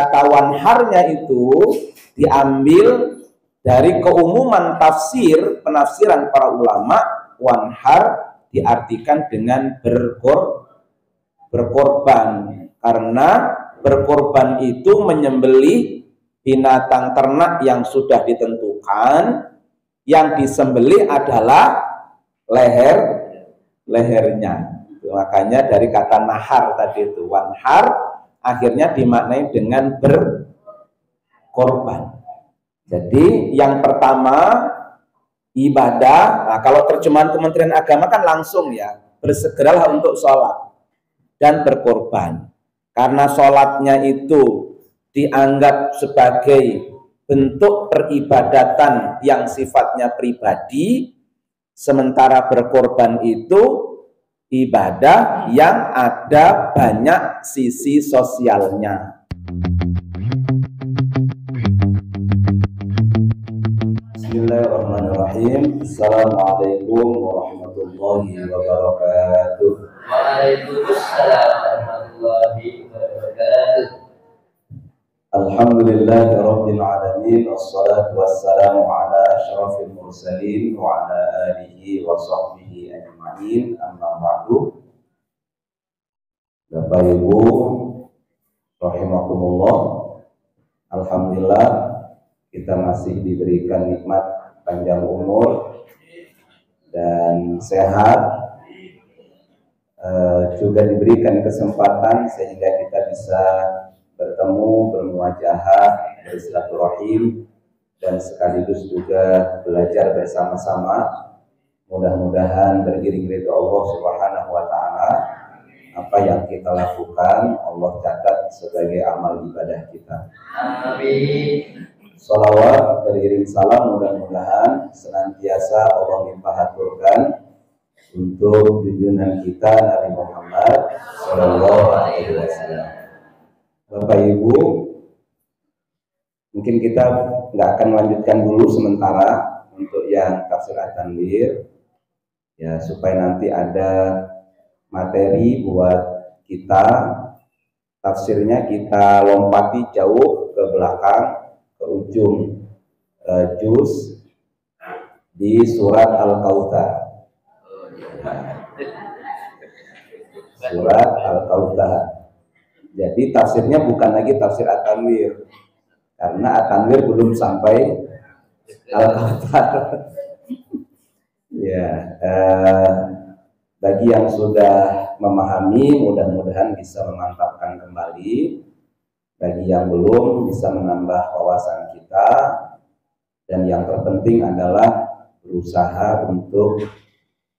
kata wanharnya itu diambil dari keumuman tafsir, penafsiran para ulama. Wanhar diartikan dengan berkorban, karena berkorban itu menyembelih binatang ternak yang sudah ditentukan, yang disembelih adalah lehernya. Makanya dari kata nahar tadi itu, wanhar akhirnya dimaknai dengan berkorban. Jadi yang pertama ibadah. Nah, kalau terjemahan Kementerian Agama kan langsung ya, bersegeralah untuk sholat dan berkorban. Karena sholatnya itu dianggap sebagai bentuk peribadatan yang sifatnya pribadi, sementara berkorban itu ibadah yang ada banyak sisi sosialnya. Bismillahirrahmanirrahim. Assalamualaikum warahmatullahi wabarakatuh. Waalaikumsalam warahmatullahi wabarakatuh. Alhamdulillahi rabbil alamin, wassalatu wassalamu ala asyrafil mursalin wa ala alihi wa sahbihi ajma'in, amma ba'du. Bapak Ibu rahimakumullah, alhamdulillah kita masih diberikan nikmat panjang umur dan sehat, juga diberikan kesempatan sehingga kita bisa bertemu, bermuajahah, bersilaturahim, dan sekaligus juga belajar bersama-sama. Mudah-mudahan beriring ridho Allah Subhanahu wa Ta'ala, apa yang kita lakukan Allah catat sebagai amal ibadah kita. Amin. Salawat beriring salam mudah-mudahan senantiasa Allah limpahkan untuk junjungan kita Nabi Muhammad Sallallahu Alaihi Wasallam. Bapak Ibu, mungkin kita nggak akan melanjutkan dulu sementara untuk yang tafsir At-Tanwir, ya, supaya nanti ada materi buat kita. Tafsirnya kita lompati jauh ke belakang, ke ujung juz di surat Al-Kautsar. Surat Al-Kautsar. Jadi tafsirnya bukan lagi tafsir At-Tanwir, karena At-Tanwir belum sampai Al-Kautsar. Ya, bagi yang sudah memahami mudah-mudahan bisa memantapkan kembali. Bagi yang belum bisa menambah wawasan kita, dan yang terpenting adalah berusaha untuk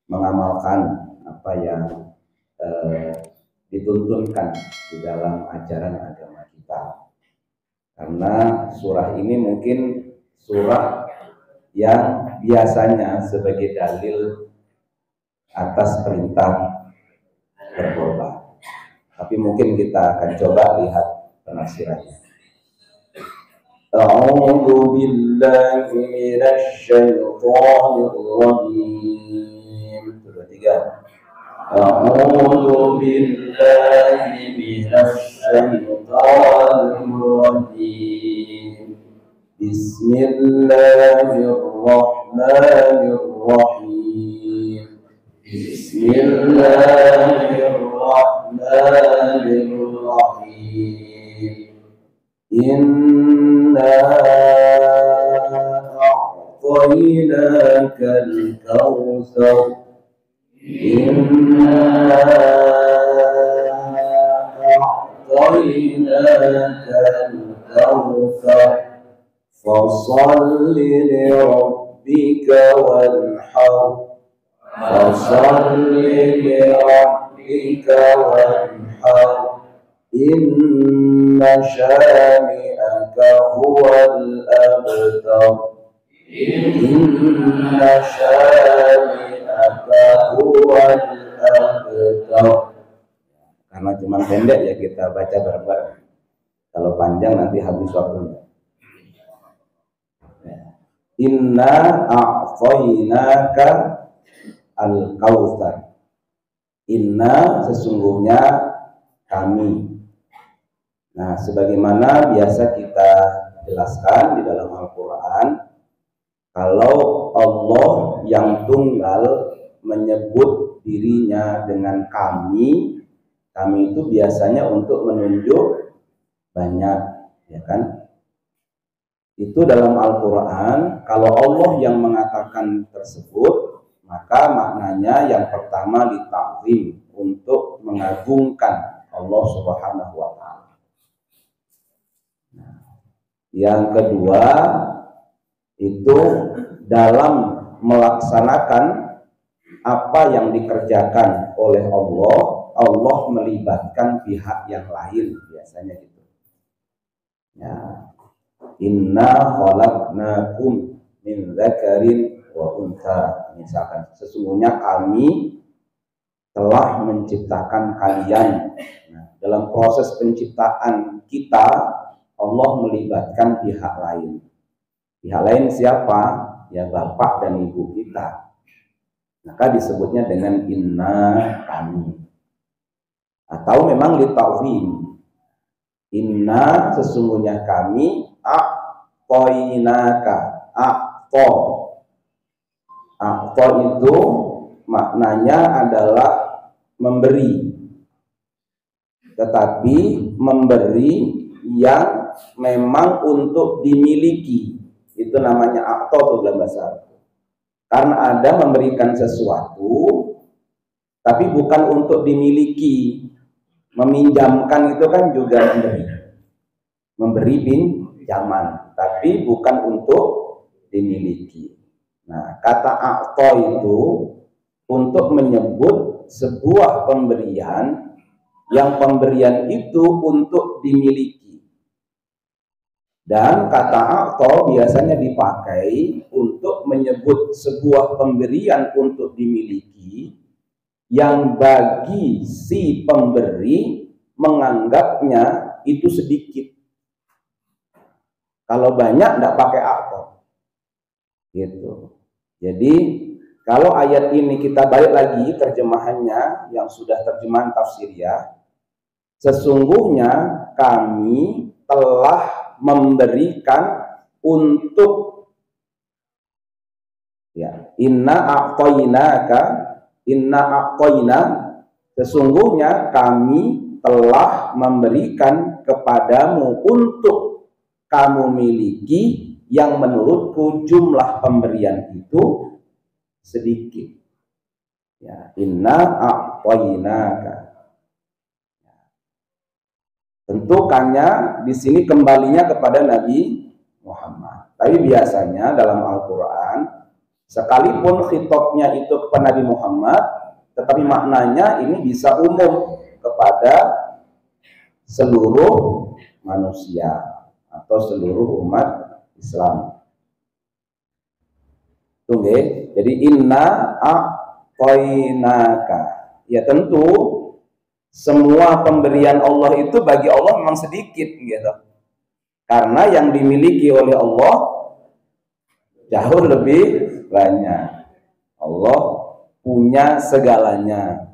mengamalkan apa yang dituntunkan di dalam ajaran agama kita. Karena surah ini mungkin surah yang biasanya sebagai dalil atas perintah berkorban. Tapi mungkin kita akan coba lihat penafsirannya. A'udzu billahi minasy syaithanir rajim. Sudah 3. A'udzu billahi minasy syaithanir rajim. Bismillahirrahmanirrahim. Bismillahirrahmanirrahim. Inna a'tainakal kautsar. Inna a'tainakal kautsar. Fasholli li rabbika wanhar. Fasholli li rabbika wanhar. Inna syani'aka huwal abtar. Inna syani'aka huwal abtar. Karena cuma pendek ya kita baca bareng-bareng. Kalau panjang nanti habis waktunya. Inna a'tainaka al-kautsar. Inna sesungguhnya kami. Nah, sebagaimana biasa kita jelaskan di dalam Al-Quran, kalau Allah yang tunggal menyebut dirinya dengan kami itu biasanya untuk menunjuk banyak, ya kan? Itu dalam Al-Quran, kalau Allah yang mengatakan tersebut, maka maknanya yang pertama litakzim, untuk mengagungkan Allah Subhanahu wa Ta'ala. Yang kedua itu dalam melaksanakan apa yang dikerjakan oleh Allah, Allah melibatkan pihak yang lain, biasanya gitu. Ya. Inna khalaqnakum min dzakarin wa untha. Misalkan sesungguhnya kami telah menciptakan kalian. Nah, dalam proses penciptaan kita Allah melibatkan pihak lain. Pihak lain siapa? Ya bapak dan ibu kita. Maka disebutnya dengan inna kami. Atau memang litawfim. Inna sesungguhnya kami a'toinaka. A'to itu maknanya adalah memberi. Tetapi memberi yang memang untuk dimiliki, itu namanya a'to dalam bahasa Arab. Karena ada memberikan sesuatu tapi bukan untuk dimiliki. Meminjamkan itu kan juga memberi pinjaman, tapi bukan untuk dimiliki. Nah, kata a'to itu untuk menyebut sebuah pemberian yang pemberian itu untuk dimiliki. Dan kata a'to biasanya dipakai untuk menyebut sebuah pemberian untuk dimiliki yang bagi si pemberi menganggapnya itu sedikit. Kalau banyak tidak pakai a'to. Gitu. Jadi kalau ayat ini kita balik lagi terjemahannya yang sudah terjemahan tafsiriyah, sesungguhnya kami telah memberikan untuk ya inna a'toina, sesungguhnya kami telah memberikan kepadamu untuk kamu miliki yang menurutku jumlah pemberian itu sedikit. Ya, inna a'toinaka. Tentukannya di sini kembalinya kepada Nabi Muhammad. Tapi biasanya dalam Al-Quran sekalipun khitabnya itu kepada Nabi Muhammad, tetapi maknanya ini bisa umum kepada seluruh manusia atau seluruh umat Islam. Tunggu, jadi inna a'toinaka. Ya tentu semua pemberian Allah itu bagi Allah memang sedikit gitu. Karena yang dimiliki oleh Allah jauh lebih banyak. Allah punya segalanya.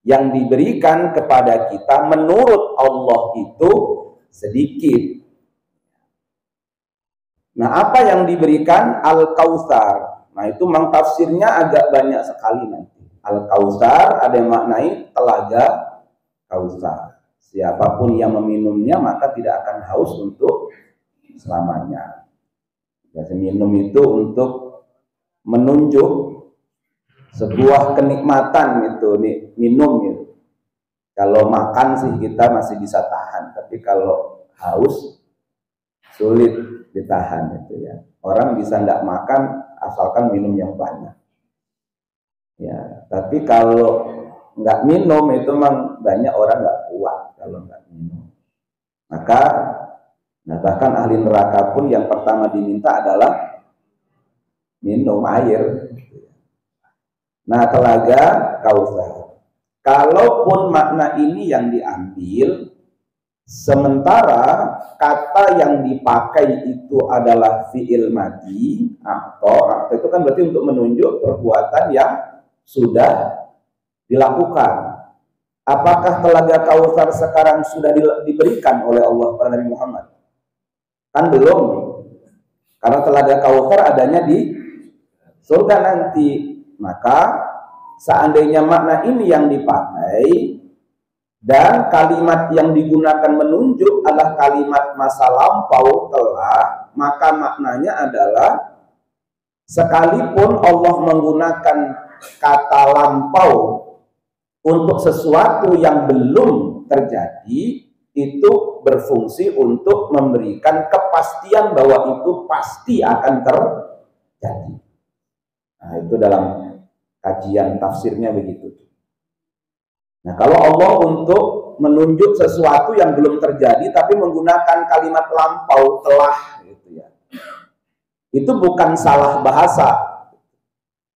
Yang diberikan kepada kita menurut Allah itu sedikit. Nah, apa yang diberikan? Al-Kautsar. Nah, itu memang tafsirnya agak banyak sekali nanti. Al-Kautsar ada yang maknai telaga Kautsar. Siapapun yang meminumnya maka tidak akan haus untuk selamanya. Jadi minum itu untuk menunjuk sebuah kenikmatan itu minum itu. Kalau makan sih kita masih bisa tahan, tapi kalau haus sulit ditahan itu ya. Orang bisa tidak makan asalkan minum yang banyak. Ya, tapi kalau nggak minum itu memang banyak orang nggak kuat kalau nggak minum. Maka, nah bahkan ahli neraka pun yang pertama diminta adalah minum air. Nah, telaga Kautsar. Kalaupun makna ini yang diambil, sementara kata yang dipakai itu adalah fi'il madhi atau itu kan berarti untuk menunjuk perbuatan yang sudah dilakukan. Apakah telaga Kautsar sekarang sudah diberikan oleh Allah kepada Nabi Muhammad? Kan belum. Karena telaga Kautsar adanya di surga nanti. Maka seandainya makna ini yang dipakai dan kalimat yang digunakan menunjuk adalah kalimat masa lampau telah, maka maknanya adalah sekalipun Allah menggunakan kata lampau untuk sesuatu yang belum terjadi, itu berfungsi untuk memberikan kepastian bahwa itu pasti akan terjadi. Nah, itu dalam kajian tafsirnya begitu. Nah, kalau Allah untuk menunjuk sesuatu yang belum terjadi tapi menggunakan kalimat lampau telah gitu ya. Itu bukan salah bahasa.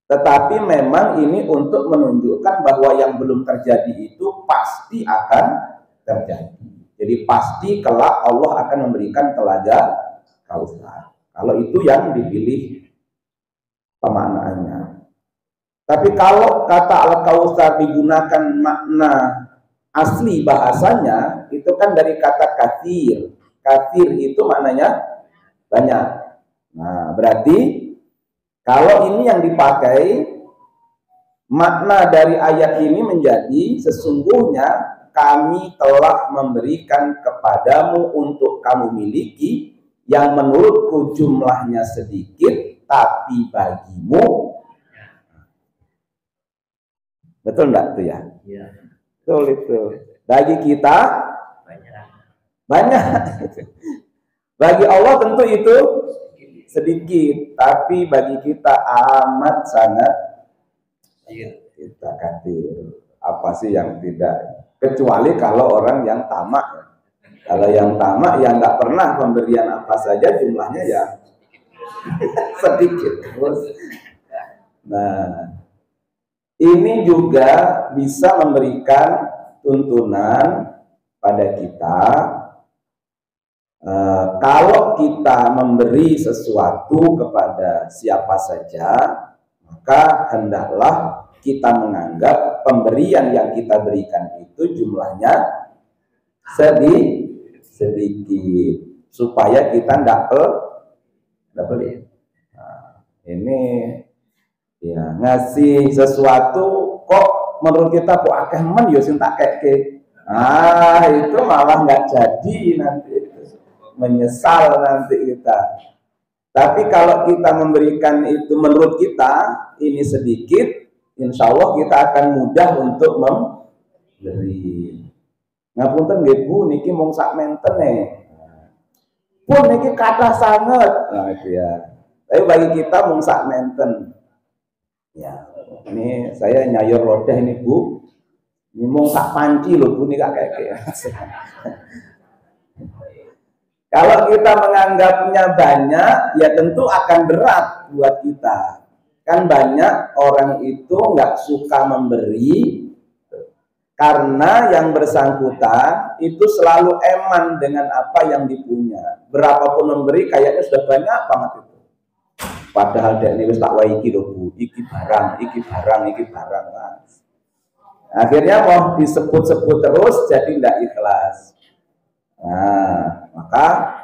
Tetapi memang ini untuk menunjukkan bahwa yang belum terjadi itu pasti akan terjadi. Jadi pasti kelak Allah akan memberikan telaga Kautsar. Kalau itu yang dipilih pemaknaannya. Tapi kalau kata Al-Kautsar digunakan makna asli bahasanya, itu kan dari kata katsir. Katsir itu maknanya banyak. Nah, berarti kalau ini yang dipakai, makna dari ayat ini menjadi sesungguhnya kami telah memberikan kepadamu untuk kamu miliki yang menurutku jumlahnya sedikit, tapi bagimu. Betul enggak tuh ya? Iya. Betul itu. Bagi kita banyak. Bagi Allah tentu itu sedikit, tapi bagi kita amat sangat kita khawatir. Apa sih yang tidak? Kecuali kalau orang yang tamak. Kalau yang tamak yang nggak pernah pemberian apa saja jumlahnya ya sedikit. Nah, ini juga bisa memberikan tuntunan pada kita. Kalau kita memberi sesuatu kepada siapa saja, maka hendaklah kita menganggap pemberian yang kita berikan itu jumlahnya sedikit, supaya kita tidak pelit. Nah, ini ya ngasih sesuatu kok menurut kita kok akeh men yo sing tak keke. Itu malah nggak jadi, nanti menyesal nanti kita. Tapi kalau kita memberikan itu menurut kita ini sedikit, insya Allah kita akan mudah untuk memberi. Ngapunten nggih Bu, niki mung sak menten pun niki kathah sanget. Nah itu ya. Tapi bagi kita mung sak menten. Ya, ini saya nyayur lodah ini Bu. Ini mung sak panci loh Bu, ini kayak. Kalau kita menganggapnya banyak, ya tentu akan berat buat kita. Kan banyak orang itu nggak suka memberi karena yang bersangkutan itu selalu eman dengan apa yang dipunya. Berapapun memberi kayaknya sudah banyak banget itu. Padahal dia ini tak wae iki lho Bu, iki barang. Mas. Akhirnya mau disebut-sebut terus jadi tidak ikhlas. Nah, maka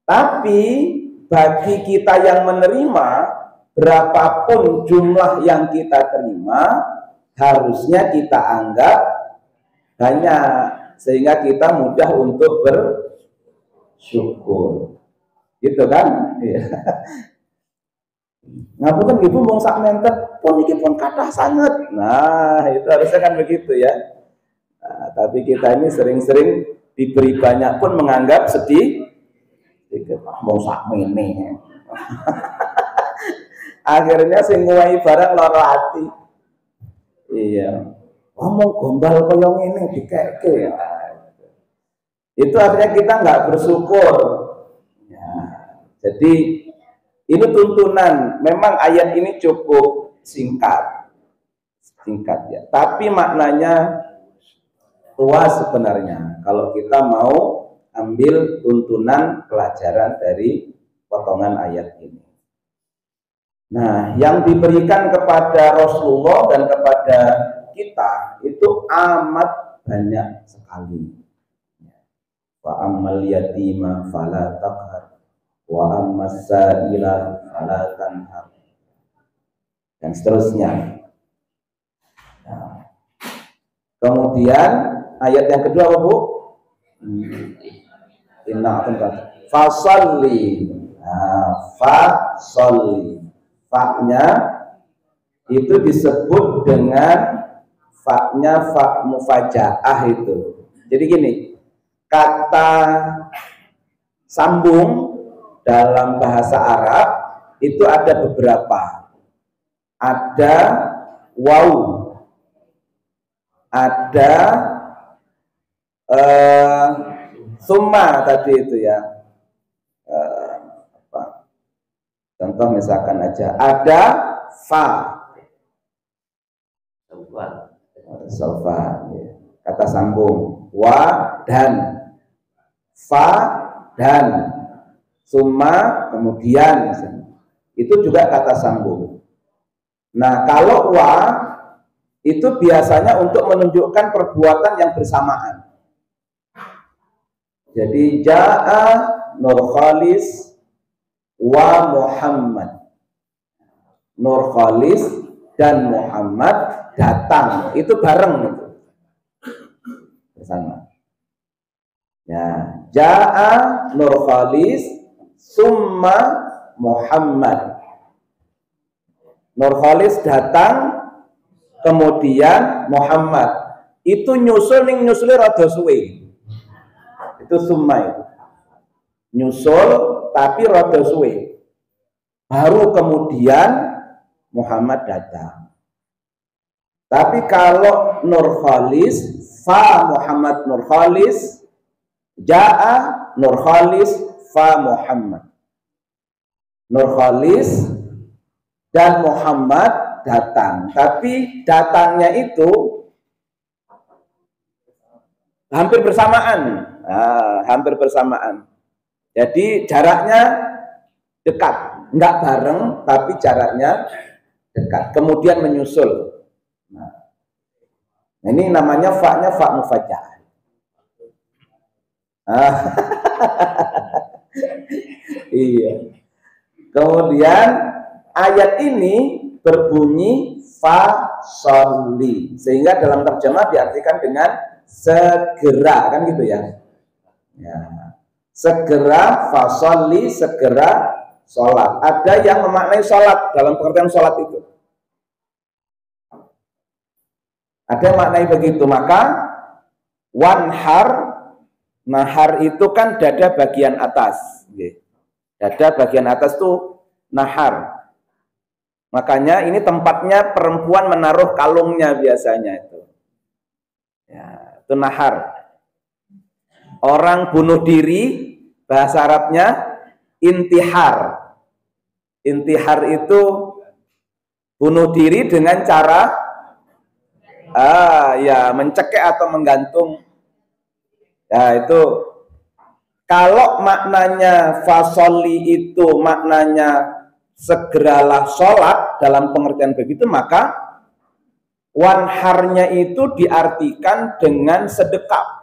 tapi bagi kita yang menerima, berapapun jumlah yang kita terima, harusnya kita anggap banyak sehingga kita mudah untuk bersyukur. Gitu kan? Iya. Ngapunten ibu mung sak menten pun iki pun kathah sanget. Nah, itu harusnya kan begitu ya. Nah, tapi kita ini sering-sering diberi banyak pun menganggap sedih. Mau sak mene. Akhirnya sing nguwahi barang lara ati. Iya. Ngomong gombal kaya ngene dikeke. Itu artinya kita nggak bersyukur. Ya, jadi ini tuntunan. Memang ayat ini cukup singkat ya. Tapi maknanya luas sebenarnya. Kalau kita mau ambil tuntunan pelajaran dari potongan ayat ini. Nah, yang diberikan kepada Rasulullah dan kepada kita itu amat banyak sekali. Wa ammal yatima fala taqhar wa ammas sa'ila fala tanhar, dan seterusnya. Nah, kemudian ayat yang kedua apa, Bu? Inna fasalli. Nah, fasalli. Fa-nya itu disebut dengan fa-nya fa mufajaah itu. Jadi gini, kata sambung dalam bahasa Arab itu ada beberapa. Ada waw, ada summa tadi itu ya. Contoh misalkan aja ada fa, sofa, ya. Kata sambung wa dan, fa dan, summa kemudian, itu juga kata sambung. Nah, kalau wa itu biasanya untuk menunjukkan perbuatan yang bersamaan. Jadi ja'a Nur Khalis wa Muhammad. Nur Khalis dan Muhammad datang, itu bareng itu. Bersama. Ya, ja'a Nur Khalis summa Muhammad. Nur Khalis datang kemudian Muhammad. Itu nyusul ning nyusule rada suwe. Itu summa itu. Nyusul tapi rada suwe, baru kemudian Muhammad datang. Tapi kalau Nur Khalis, fa Muhammad Nur Khalis, ja'a Nur Khalis fa Muhammad. Nur Khalis dan Muhammad datang, tapi datangnya itu hampir bersamaan. Nah, hampir bersamaan. Jadi jaraknya dekat, enggak bareng, tapi jaraknya dekat. Kemudian menyusul. Nah, ini namanya fa-nya fa mufajaah. Iya. Kemudian ayat ini berbunyi fa sholli, sehingga dalam terjemah diartikan dengan segera, kan gitu ya. Ya. Segera fasolli, segera sholat. Ada yang memaknai sholat dalam pengertian sholat itu. Ada yang maknai begitu. Maka wanhar, nahar itu kan dada bagian atas. Dada bagian atas itu nahar. Makanya ini tempatnya perempuan menaruh kalungnya biasanya itu. Ya, itu nahar. Orang bunuh diri, bahasa Arabnya intihar. Intihar itu bunuh diri dengan cara ya mencekik atau menggantung. Ya, itu kalau maknanya fasoli itu maknanya segeralah sholat dalam pengertian begitu, maka wanharnya itu diartikan dengan sedekap.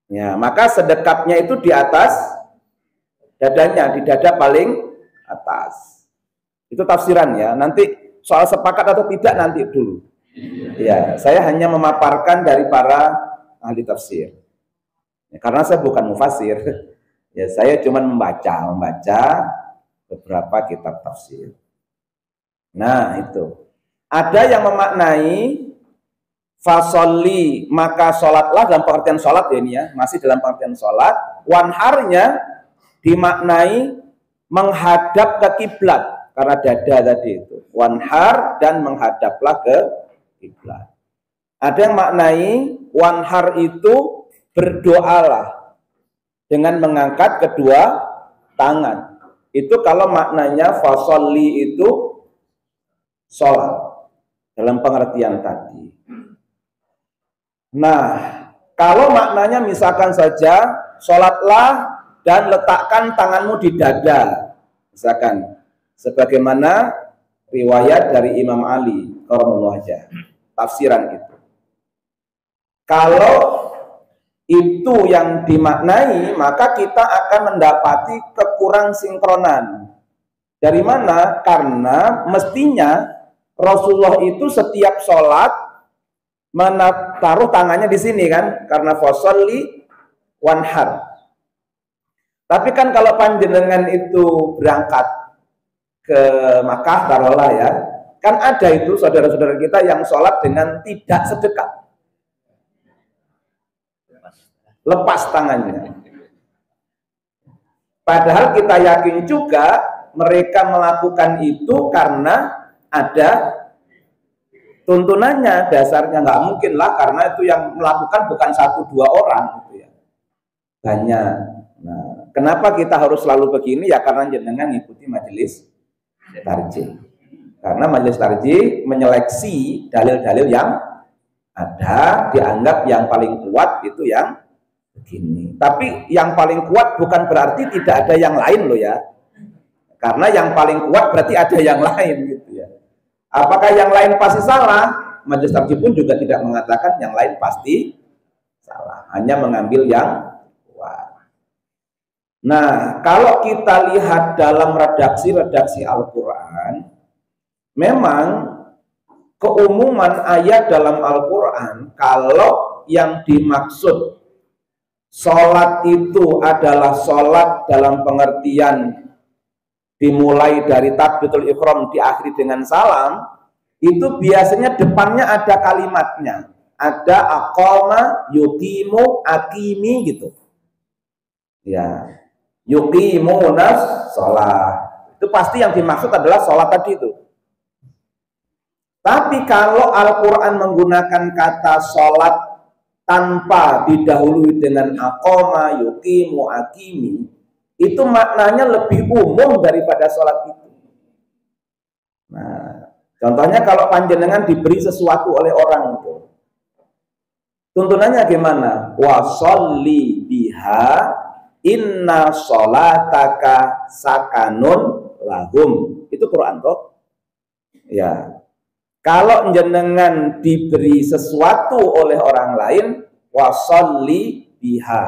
Ya, maka sedekapnya itu di atas dadanya, di dada paling atas. Itu tafsiran ya. Nanti soal sepakat atau tidak nanti dulu. Ya, saya hanya memaparkan dari para ahli tafsir. Ya, karena saya bukan mufassir. Ya, saya cuma membaca beberapa kitab tafsir. Nah, itu. Ada yang memaknai fasolli, maka sholatlah dalam pengertian sholat ya ini ya, masih dalam pengertian sholat. Wanharnya dimaknai menghadap ke kiblat, karena dada tadi itu. Wanhar dan menghadaplah ke kiblat. Ada yang maknai wanhar itu berdoalah dengan mengangkat kedua tangan. Itu kalau maknanya fasolli itu sholat dalam pengertian tadi. Nah, kalau maknanya misalkan saja sholatlah dan letakkan tanganmu di dada, misalkan sebagaimana riwayat dari Imam Ali karramallahu wajhah, tafsiran itu. Kalau itu yang dimaknai, maka kita akan mendapati kekurang sinkronan. Dari mana? Karena mestinya Rasulullah itu setiap sholat taruh tangannya di sini kan, karena fasolli wanhar. Tapi kan kalau panjenengan itu berangkat ke Makkah, taruhlah ya, kan ada itu saudara-saudara kita yang sholat dengan tidak sedekap, lepas tangannya. Padahal kita yakin juga mereka melakukan itu karena ada tuntunannya, dasarnya. Nggak mungkin lah, karena itu yang melakukan bukan 1-2 orang gitu ya, banyak. Nah, kenapa kita harus selalu begini? Ya karena jenengan ngikuti majelis tarjih. Karena majelis tarjih menyeleksi dalil-dalil yang ada, dianggap yang paling kuat itu yang begini. Tapi yang paling kuat bukan berarti tidak ada yang lain loh ya. Karena yang paling kuat berarti ada yang lain gitu ya. Apakah yang lain pasti salah? Majelis tarjih pun juga tidak mengatakan yang lain pasti salah, hanya mengambil yang kuat. Nah, kalau kita lihat dalam redaksi Al-Quran, memang keumuman ayat dalam Al-Quran, kalau yang dimaksud sholat itu adalah sholat dalam pengertian dimulai dari takbiratul ihram diakhiri dengan salam, itu biasanya depannya ada kalimatnya, ada aqama, yuqimu, aqimi gitu ya, yuqimunas sholat, itu pasti yang dimaksud adalah sholat tadi itu. Tapi kalau Al-Quran menggunakan kata sholat tanpa didahului dengan aqama, yuqimu, aqimi, itu maknanya lebih umum daripada sholat itu. Nah, contohnya kalau panjenengan diberi sesuatu oleh orang itu, tuntunannya gimana? Wa sholli biha inna sholataka sakanun lahum. Itu Quran kok. Ya. Kalau jenengan diberi sesuatu oleh orang lain, wa sholli biha,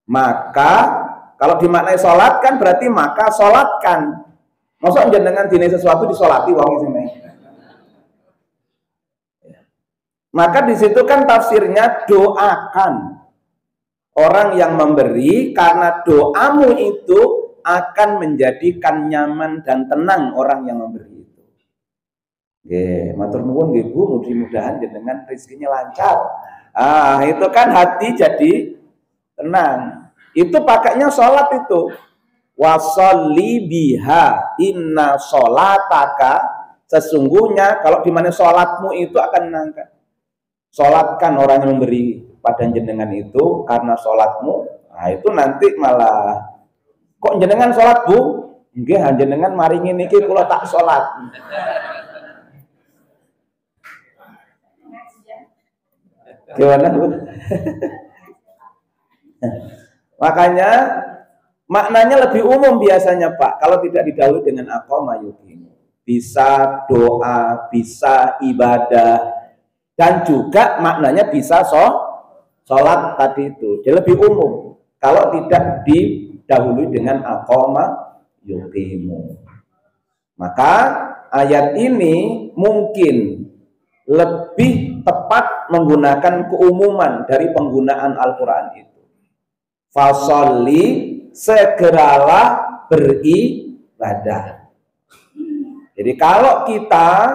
maka kalau dimaknai sholat kan berarti maka sholatkan. Maksud jenengan dini sesuatu disolati wong sini. Maka di situ kan tafsirnya doakan orang yang memberi, karena doamu itu akan menjadikan nyaman dan tenang orang yang memberi itu. Oke, matur nuwun nggih Bu, mudah-mudahan jenengan rezekinya lancar. Ah, itu kan hati jadi tenang. Itu pakainya sholat itu. Wa sholli biha inna sholataka, sesungguhnya kalau di mana sholatmu itu akan menangkan. Sholatkan orang yang memberi pada jenengan itu karena sholatmu. Nah itu nanti malah kok jenengan sholat Bu? Nggih, jenengan maringi niki kula tak sholat. Gimana Bu? Makanya maknanya lebih umum biasanya Pak, kalau tidak didahului dengan aqama yuqim. Bisa doa, bisa ibadah, dan juga maknanya bisa sholat tadi itu. Dia lebih umum kalau tidak didahului dengan aqama yuqimu. Maka ayat ini mungkin lebih tepat menggunakan keumuman dari penggunaan Al-Quran itu. Fasolli, segeralah beribadah. Jadi kalau kita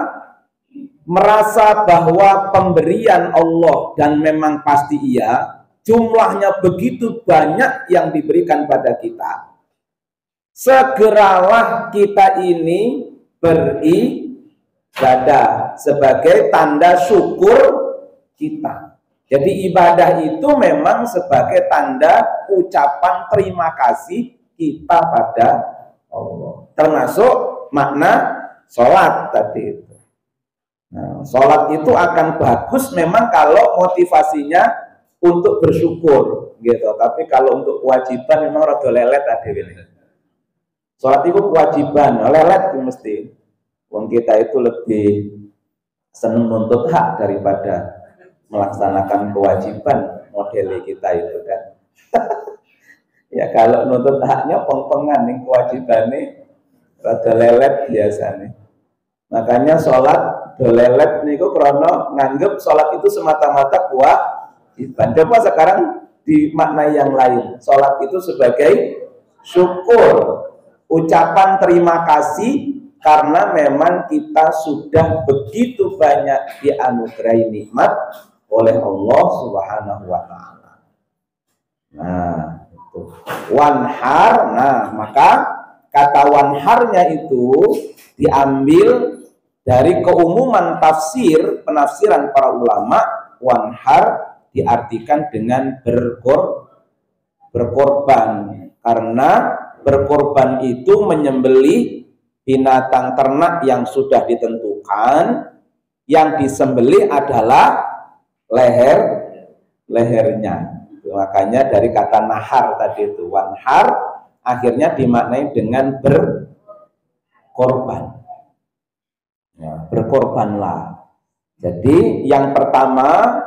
merasa bahwa pemberian Allah, dan memang pasti iya, jumlahnya begitu banyak yang diberikan pada kita, segeralah kita ini beribadah sebagai tanda syukur kita. Jadi ibadah itu memang sebagai tanda ucapan terima kasih kita pada Allah. Termasuk makna sholat tadi itu. Nah, sholat itu akan bagus memang kalau motivasinya untuk bersyukur, gitu. Tapi kalau untuk kewajiban memang rada lelet tadi ini. Sholat itu kewajiban, lelet mesti. Wong kita itu lebih senang nuntut hak daripada melaksanakan kewajiban model kita itu kan. Ya kalau nuntut haknya peng-pengan nih kewajibannya rada lelet biasanya. Makanya sholat dolelet niku krono nganggep sholat itu semata-mata kewajiban. Coba sekarang dimaknai yang lain. Sholat itu sebagai syukur, ucapan terima kasih karena memang kita sudah begitu banyak dianugerahi nikmat oleh Allah Subhanahu wa taala. Nah, itu. Wanhar, nah maka kata wanharnya itu diambil dari keumuman tafsir, penafsiran para ulama. Wanhar diartikan dengan berkorban, karena berkorban itu menyembelih binatang ternak yang sudah ditentukan, yang disembelih adalah lehernya. Makanya dari kata nahar tadi itu, wanhar akhirnya dimaknai dengan berkorban. Ya, berkorbanlah. Jadi yang pertama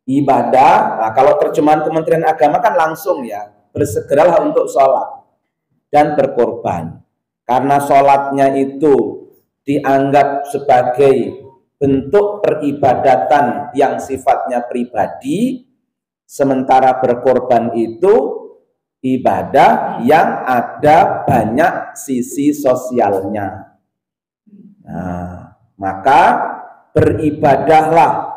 ibadah. Nah, kalau terjemahan Kementerian Agama kan langsung ya, bersegeralah untuk sholat dan berkorban. Karena sholatnya itu dianggap sebagai bentuk peribadatan yang sifatnya pribadi, sementara berkorban itu ibadah yang ada banyak sisi sosialnya. Nah, maka beribadahlah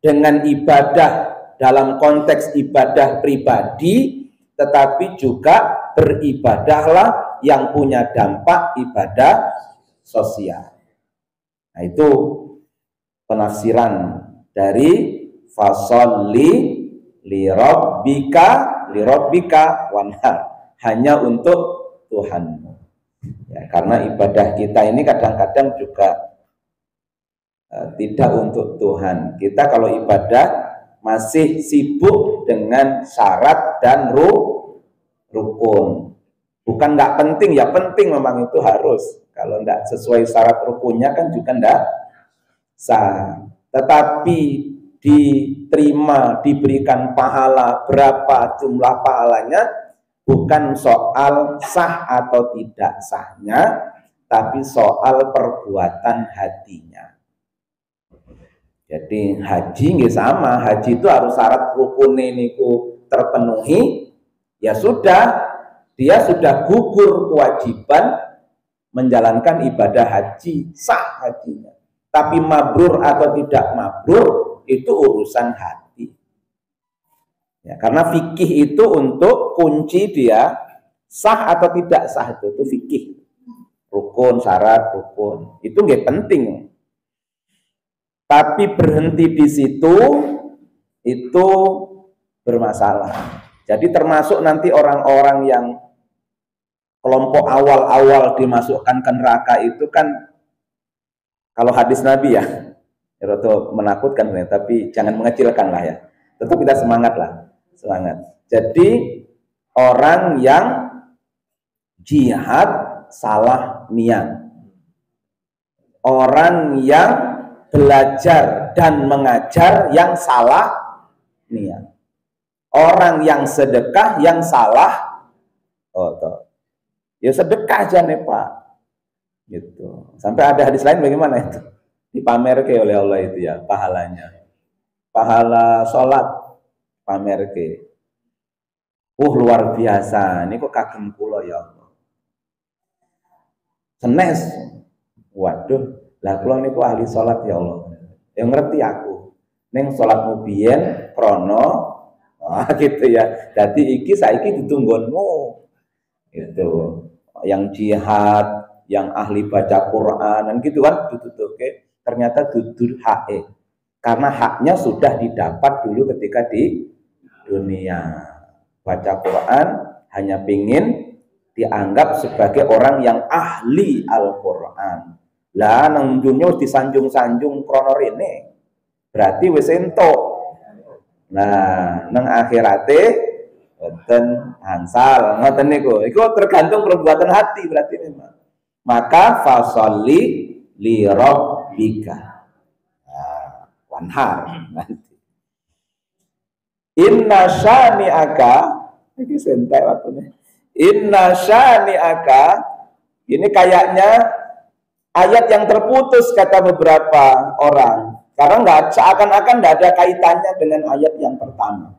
dengan ibadah dalam konteks ibadah pribadi, tetapi juga beribadahlah yang punya dampak ibadah sosial. Nah, itu penafsiran dari fasholli lirabbika wanhar, hanya untuk Tuhanmu. Ya, karena ibadah kita ini kadang-kadang juga tidak untuk Tuhan. Kita kalau ibadah masih sibuk dengan syarat dan rukun. Bukan nggak penting, ya penting memang itu harus. Kalau nggak sesuai syarat rukunnya kan juga nggak sah. Tetapi diterima, diberikan pahala, berapa jumlah pahalanya, bukan soal sah atau tidak sahnya, tapi soal perbuatan hatinya. Jadi haji nggih sama, haji itu harus syarat rukun niku terpenuhi, ya sudah, dia sudah gugur kewajiban menjalankan ibadah haji, sah hajinya. Tapi mabrur atau tidak mabrur itu urusan hati. Ya, karena fikih itu untuk kunci dia sah atau tidak sah itu fikih. Rukun, syarat, rukun. Itu nggak penting. Tapi berhenti di situ itu bermasalah. Jadi termasuk nanti orang-orang yang kelompok awal-awal dimasukkan ke neraka itu kan, kalau hadis Nabi ya, itu menakutkan, tapi jangan mengecilkan lah ya. Tentu kita semangat lah, semangat. Jadi orang yang jihad salah niat, orang yang belajar dan mengajar yang salah niat, orang yang sedekah yang salah. Ya sedekah aja nih Pak, gitu. Sampai ada hadis lain bagaimana itu dipamerke oleh Allah itu ya pahalanya, pahala sholat pamerke. Luar biasa, ini kok kagem kula ya Allah. Senes, waduh. Lah kula niku ahli salat ya Allah. Yang ngerti aku. Ning salatmu biyen krana gitu ya. Dadi iki saiki ditunggonmu. Gitu. Yang jihad, yang ahli baca Quran dan gitu kan ditutuke. Ternyata dudur hae. Karena haknya sudah didapat dulu ketika di dunia. Baca Quran hanya pingin dianggap sebagai orang yang ahli Al-Quran. Lah nang dunya disanjung-sanjung krono rene. Berarti wis entuk. Nah, nang akhirate boten hansal, ngoten niku. Iku tergantung perbuatan hati berarti memang. Maka fasholli li rabbika. Nah, wanhar nanti. Inna syani'aka, ini sentai waktunya. Inna syani'aka, ini kayaknya ayat yang terputus kata beberapa orang. Karena seakan-akan nggak ada kaitannya dengan ayat yang pertama,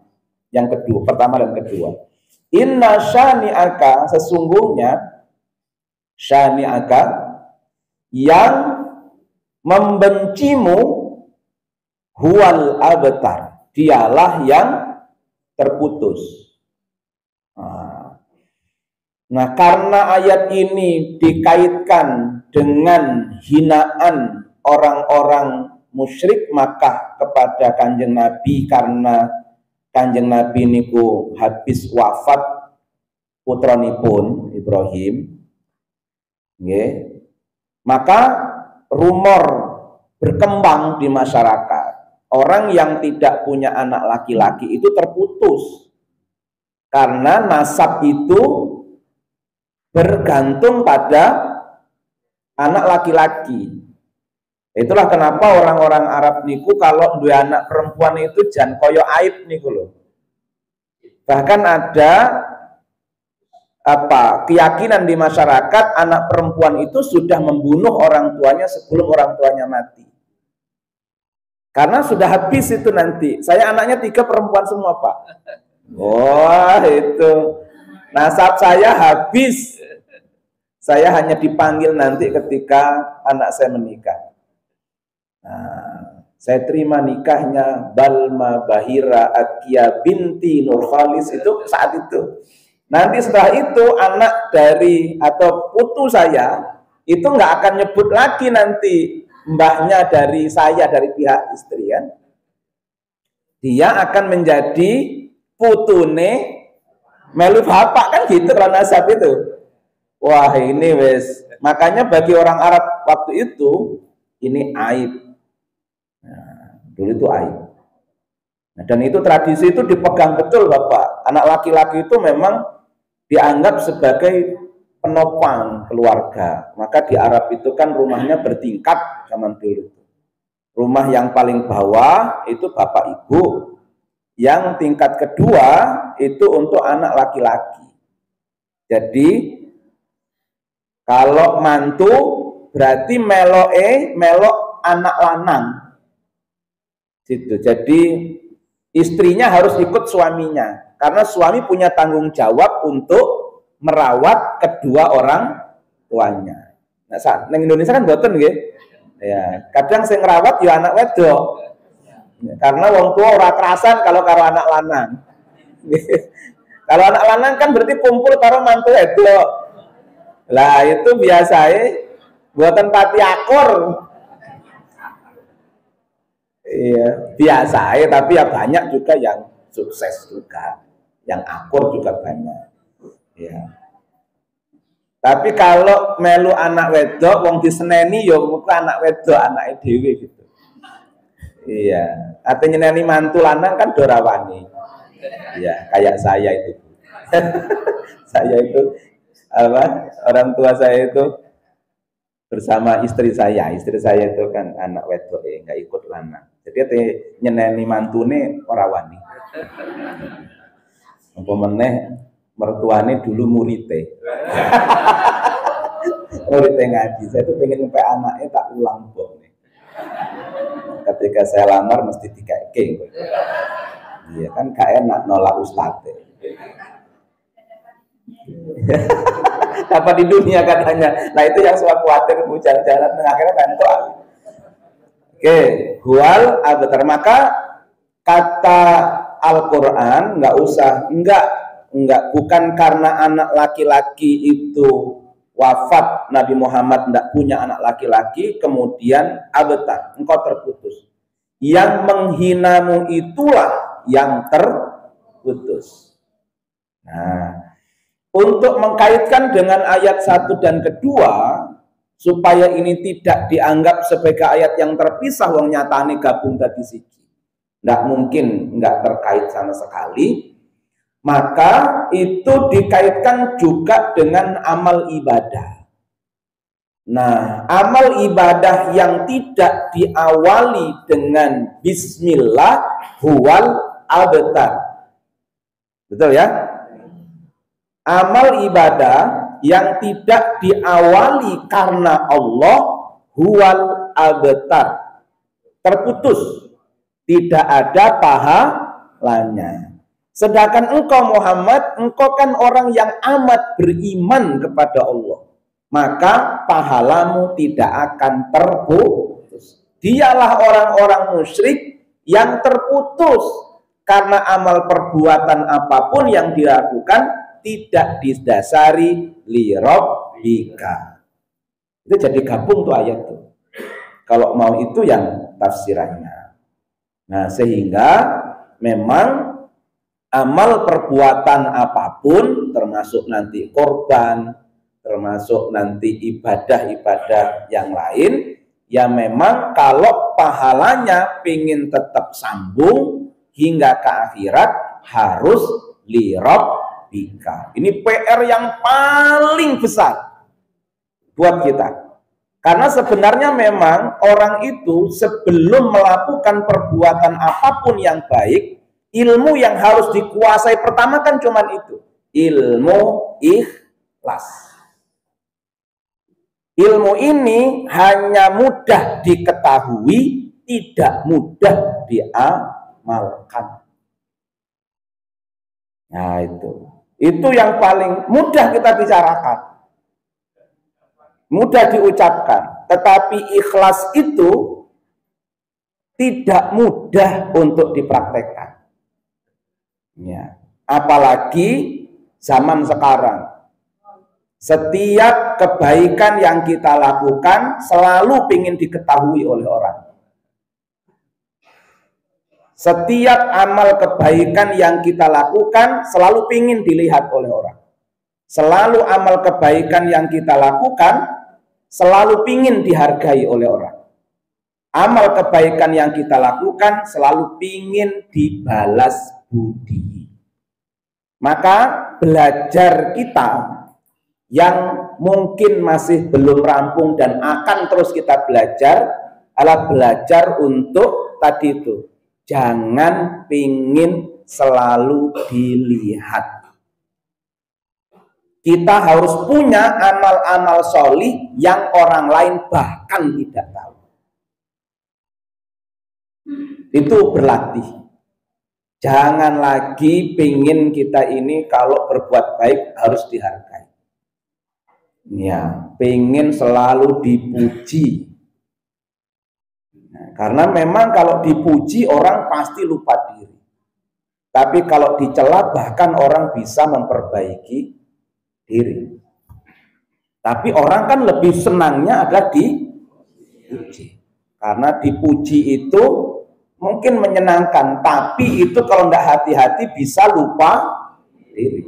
yang kedua, pertama dan kedua. Inna syani'aka, sesungguhnya syani'aka yang membencimu huwal abtar, dialah yang terputus. Nah, karena ayat ini dikaitkan dengan hinaan orang-orang musyrik Makkah kepada Kanjeng Nabi, karena Kanjeng Nabi niku habis wafat putranipun Ibrahim, nggih. Maka rumor berkembang di masyarakat. Orang yang tidak punya anak laki-laki itu terputus. Karena nasab itu bergantung pada anak laki-laki. Itulah kenapa orang-orang Arab niku kalau dua anak perempuan itu jan koyo aib niku loh. Bahkan ada keyakinan di masyarakat anak perempuan itu sudah membunuh orang tuanya sebelum orang tuanya mati. Karena sudah habis itu nanti. Saya anaknya 3 perempuan semua, Pak. Wah, itu nasab saya habis. Saya hanya dipanggil nanti ketika anak saya menikah. Nah, saya terima nikahnya Balma Bahira Akia binti Nur Khalis itu saat itu. Nanti setelah itu anak dari atau putu saya itu nggak akan nyebut lagi nanti mbahnya dari saya, dari pihak istri kan. Dia akan menjadi putune melu bapak kan gitu kalau nasab itu. Wah, ini wes. Makanya bagi orang Arab waktu itu ini aib. Nah, dulu itu aib. Nah, dan itu tradisi itu dipegang betul Bapak. Anak laki-laki itu memang dianggap sebagai penopang keluarga. Maka di Arab itu kan rumahnya bertingkat zaman dulu. Rumah yang paling bawah itu bapak ibu. Yang tingkat kedua itu untuk anak laki-laki. Jadi kalau mantu berarti melok anak lanang. Gitu. Jadi istrinya harus ikut suaminya. Karena suami punya tanggung jawab untuk merawat kedua orang tuanya. Nah, saat neng Indonesia kan boten nggih. Ya, kadang sing ngrawat ya anak wedok. Ya, karena wong tua ora kerasan kalau karo anak lanang. Kalau anak lanang kan berarti kumpul karo mantu wedok. Lah itu biasanya buatan pati akor. Iya, biasanya tapi ya banyak juga yang sukses juga. Yang akur juga banyak. Ya. Tapi kalau melu anak wedok wong diseneni ya muka anak wedok anake dhewe gitu. Iya, artinya nyeneni mantu lanang kan dorawani. Iya, kayak saya itu. Saya itu orang tua saya itu bersama istri saya itu kan anak wedok nggak ikut lanang. Jadi nyeneni mantune ora wani. Apa meneh mertuane dulu murite. Murite ngaji. Saya tuh pengen sampai anaknya tak ulang bom. Ketika saya lamar mesti dikeke. Iya kan gak enak nolak ustadz. Apa di dunia katanya. Nah itu yang saya khawatir jalan-jalan akhirnya kantor. Oke, huwal abtar. Maka kata Al-Quran bukan karena anak laki-laki itu wafat, Nabi Muhammad tidak punya anak laki-laki, kemudian abtar, engkau terputus. Yang menghinamu itulah yang terputus. Nah, untuk mengkaitkan dengan ayat 1 dan kedua, supaya ini tidak dianggap sebagai ayat yang terpisah, wong nyatane gabung tadi siji. Nggak mungkin nggak terkait sama sekali, maka itu dikaitkan juga dengan amal ibadah. Nah, amal ibadah yang tidak diawali dengan bismillah huwal abtar. Betul ya? Amal ibadah yang tidak diawali karena Allah huwal abtar. Terputus. Tidak ada pahalanya. Sedangkan engkau Muhammad, engkau kan orang yang amat beriman kepada Allah. Maka pahalamu tidak akan terputus. Dialah orang-orang musyrik yang terputus karena amal perbuatan apapun yang dilakukan tidak didasari li rabbika. Itu jadi gabung tuh ayat tuh. Kalau mau itu yang tafsirannya. Nah, sehingga memang amal perbuatan apapun termasuk nanti korban, termasuk nanti ibadah-ibadah yang lain, ya memang kalau pahalanya pengen tetap sambung hingga ke akhirat harus li rabbika. Ini PR yang paling besar buat kita. Karena sebenarnya memang orang itu sebelum melakukan perbuatan apapun yang baik, ilmu yang harus dikuasai pertama kan cuman itu, ilmu ikhlas. Ilmu ini hanya mudah diketahui, tidak mudah diamalkan. Nah itu yang paling mudah kita bicarakan, mudah diucapkan. Tetapi ikhlas itu tidak mudah untuk dipraktekkan. Ya, apalagi zaman sekarang. Setiap kebaikan yang kita lakukan selalu ingin diketahui oleh orang. Setiap amal kebaikan yang kita lakukan selalu ingin dilihat oleh orang. Selalu amal kebaikan yang kita lakukan selalu ingin dihargai oleh orang. Amal kebaikan yang kita lakukan selalu ingin dibalas budi. Maka belajar kita yang mungkin masih belum rampung dan akan terus kita belajar adalah belajar untuk tadi itu, jangan pingin selalu dilihat. Kita harus punya amal-amal solih yang orang lain bahkan tidak tahu. Itu berlatih. Jangan lagi pingin kita ini kalau berbuat baik harus dihargai. Ya, pengen selalu dipuji. Nah, karena memang kalau dipuji orang pasti lupa diri. Tapi kalau dicela bahkan orang bisa memperbaiki diri. Tapi orang kan lebih senangnya adalah dipuji. Karena dipuji itu mungkin menyenangkan, tapi itu kalau tidak hati-hati bisa lupa diri.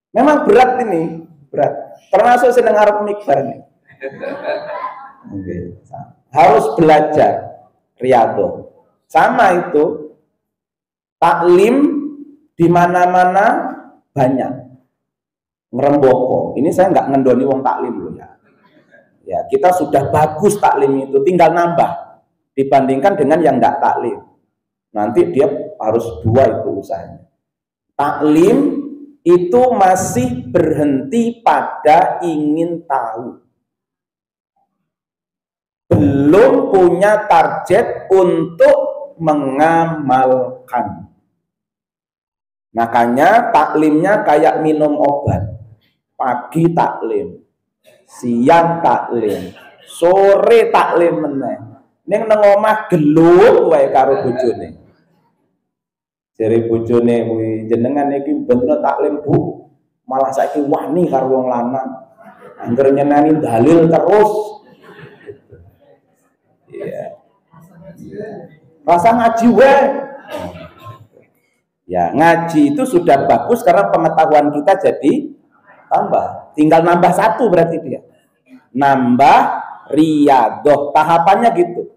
Memang berat ini, berat. Termasuk sedang arep mikbar nih. Harus belajar riyadhah. Sama itu taklim di mana-mana banyak. Ngeremboko. Ini saya nggak ngendoni wong taklim loh ya. Ya, kita sudah bagus taklim itu, tinggal nambah dibandingkan dengan yang nggak taklim. Nanti dia harus dua itu usahanya. Taklim itu masih berhenti pada ingin tahu. Belum punya target untuk mengamalkan. Makanya taklimnya kayak minum obat. Pagi taklim, siang taklim, sore taklim meneh. Ning nang omah gelut wae karo bojone. Jare bojone kuwi jenengan iki mboten taklim Bu, malah saiki wani karo wong lanang. Angger nyenani dalil terus. Iya. Rasa ngaji wae. Ya, ngaji itu sudah bagus karena pengetahuan kita jadi tambah. Tinggal nambah satu berarti dia. Nambah riyadhah. Tahapannya gitu.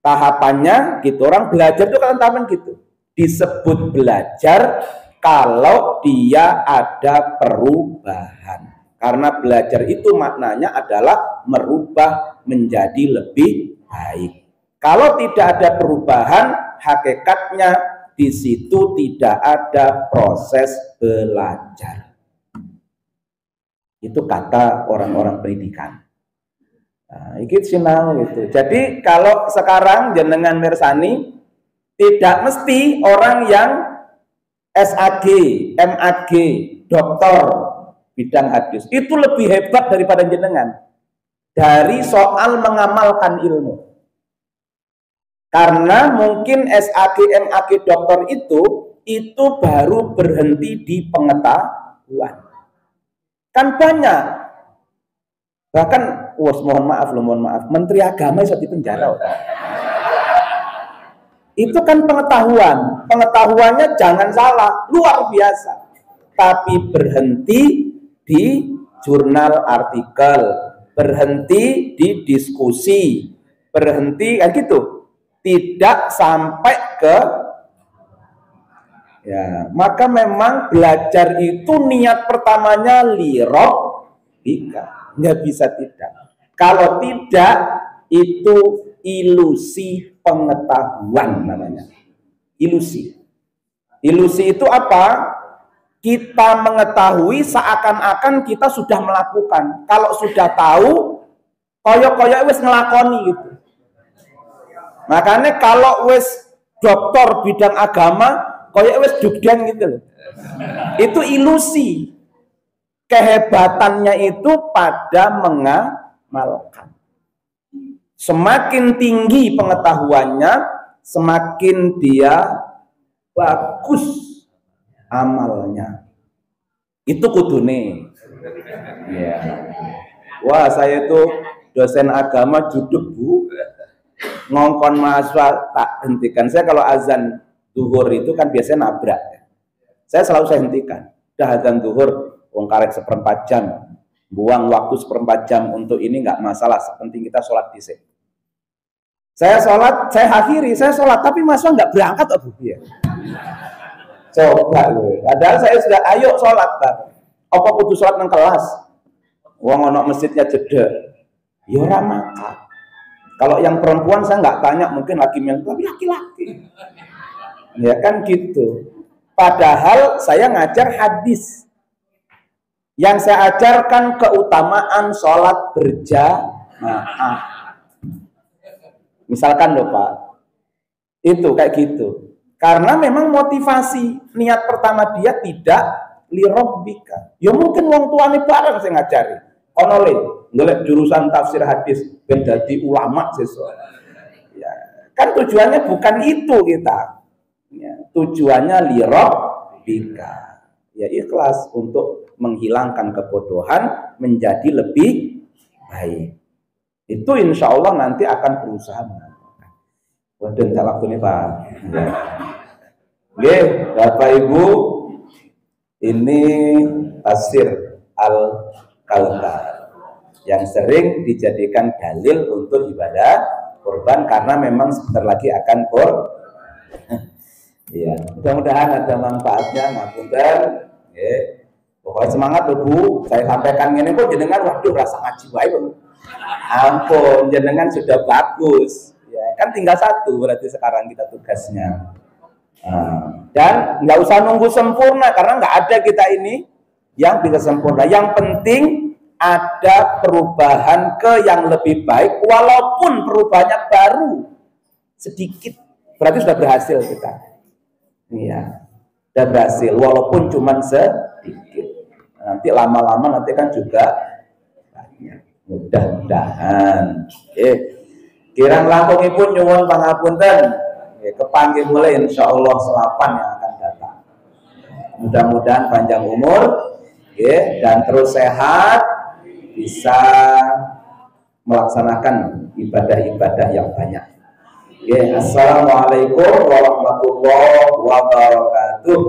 Tahapannya gitu. Orang belajar itu kan tahapan gitu. Disebut belajar kalau dia ada perubahan. Karena belajar itu maknanya adalah merubah menjadi lebih baik. Kalau tidak ada perubahan, hakikatnya di situ tidak ada proses belajar. Itu kata orang-orang pendidikan. Nah, iki sinau itu. Jadi kalau sekarang jenengan mirsani, tidak mesti orang yang SAG, MAG, doktor bidang hadis itu lebih hebat daripada jenengan dari soal mengamalkan ilmu. Karena mungkin SAG, MAG, doktor itu baru berhenti di pengetahuan. Kan banyak. Bahkan, mohon maaf, Menteri Agama bisa dipenjara. Itu kan pengetahuan. Pengetahuannya jangan salah, luar biasa. Tapi berhenti di jurnal artikel, berhenti di diskusi, berhenti kayak gitu, tidak sampai ke maka memang belajar itu niat pertamanya lirabbika, nggak bisa tidak. Kalau tidak itu ilusi pengetahuan namanya. Ilusi itu apa? Kita mengetahui seakan-akan kita sudah melakukan. Kalau sudah tahu, koyok-koyok wis ngelakoni gitu. Makanya kalau wis doktor bidang agama, koyok wis dugden gitu loh. Itu ilusi. Kehebatannya itu pada mengamalkan. Semakin tinggi pengetahuannya, semakin dia bagus amalnya. Itu kudune. Ya. Wah, saya itu dosen agama juduk Bu. Ngongkon mahasiswa tak hentikan. Saya kalau azan zuhur itu kan biasanya nabrak. Saya selalu hentikan. Dah azan zuhur, wong karek 1/4 jam. Buang waktu 1/4 jam untuk ini nggak masalah. Sepenting kita sholat dhisik. Saya sholat, saya akhiri, saya sholat, tapi mahasiswa nggak berangkat, Bu. Ya. Coba loh. Padahal saya sudah ayo sholat kan. Apa kudu sholat nang kelas? Wong ono masjidnya jeda. Ya ora maka. Kalau yang perempuan saya nggak tanya, mungkin lagi tapi laki-laki. Ya kan gitu. Padahal saya ngajar hadis. Yang saya ajarkan keutamaan sholat berjamaah. Misalkan loh Pak. Itu kayak gitu. Karena memang motivasi niat pertama dia tidak lirabbika. Ya mungkin wong tuane bareng saya ngajari. Ono le golek jurusan tafsir hadis ben dadi ulama sesuk. Ya, kan tujuannya bukan itu kita. Ya, tujuannya lirabbika. Ya ikhlas untuk menghilangkan kebodohan menjadi lebih baik. Itu insya Allah nanti akan berusaha mengamalkan. Waduh, tak waktu nih Pak. Oke, Bapak Ibu, ini tafsir Al-Kautsar yang sering dijadikan dalil untuk ibadah kurban karena memang sebentar lagi akan Iya, mudah-mudahan ada manfaatnya, ngapunten. Pokoknya semangat loh Bu. Saya sampaikan ini kok jenengan waduh rasa ngaji wae. Ampun, jenengan sudah bagus. Ya, kan tinggal satu berarti sekarang kita tugasnya. Dan nggak usah nunggu sempurna karena nggak ada kita ini yang bisa sempurna. Yang penting ada perubahan ke yang lebih baik, walaupun perubahannya baru sedikit, berarti sudah berhasil kita. Iya, sudah berhasil, walaupun cuma sedikit. Nanti lama-lama nanti kan juga banyak. Mudah-mudahan. Kirang langkungipun nyuwun pangapunten. Kepanggih mulai insya Allah selapan yang akan datang. Mudah-mudahan panjang umur, dan terus sehat, bisa melaksanakan ibadah-ibadah yang banyak. Assalamualaikum warahmatullahi wabarakatuh.